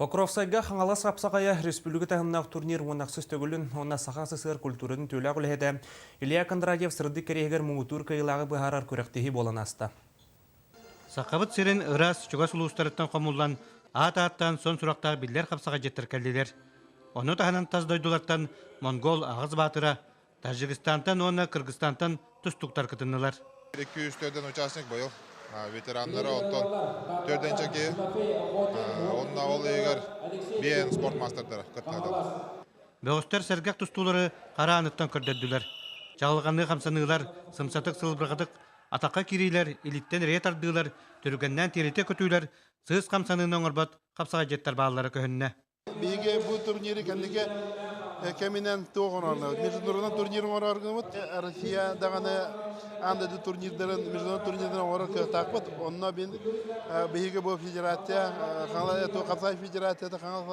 Покровсайга хаңала сапсағая республика тағымнақ турнир онақсыз төгілін, онна сақасы сығыр культурын төлі құлхеді. Илья Кондратьев сырды керегер мұңытур кайылағы бұхарар көректегі болан асты. Сақабыт сирен ырас чуга сулуустарыттан қомулан ат-аттан сон сұрақтағы биллер қапсаға жеттір кәлделер. Оны тағынан таздойдуларттан Монгол ағыз батыра, Тажикистантан, оны Кыргызстантан тұстуқтар кытынылар. 204'den участник бұл. Ветеранлары оттон төрденчеки онна ол егер бейін спорт мастerdары кытнадыл. Бөғістер сәргәк тұстулары қара аныттан көрдедділер. Жағылғанны қамсанығылар, сымсатық сылбырғадық, атаққа кирейлер, еліттен рейт ардылар, түргеннен терете көтүйлер, сыз қамсанығын оңырбат, қапсаға жеттер бағалары көхінне. Биге бұл турнири кәндіге кәмінен тоғын орны. Международный турнирин ораргымыт. Россия дағаны андады турнирдарын, международный турнирдарын орар тақпыт. Онна бен биге бұл федерация, Қапсай федерацияда қаңал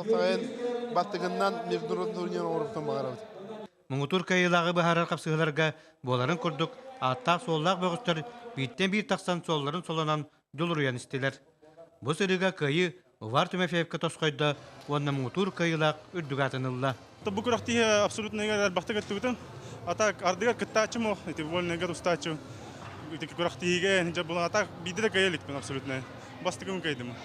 баттығынан международный турнирин орыптан бағарабыд. Мұңытур кайылағы бұхарар қапсығыларға боларын көрдік, аттақ соллақ бөғістер бейттен бір тақсан солларын соланан жолыруян істелер. Бұл сырыға кайы Увар Тимофеевка тосқойды, онна Мұңытур кайылақ үрдіг атынылла. Бұл күрақтығы абсолютно егер әлбақты көттігітін, атақ ардыға кіттачы мұқ, вольны егер ұстачы, күрақтығыға, бұл атақ бейді де кайылықпен абсолютно, басты күн кайдымы.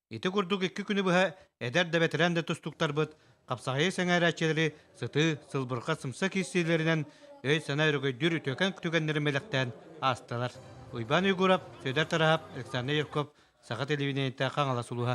Ити күрдік 2 күні бұға әдер дәбетірен де тұстуқтар бұд, қапсағайы сәңәр әтчелері сыты, сылбырқа сымса кейсейлерінен өй сана өрігөй дүр үтөкен күтігенлері мелектен астылар. Уйбан үйгұрап, сөйдер тарахап, Александр Еркоп, Саға телевидениетті қаңала сұлуға.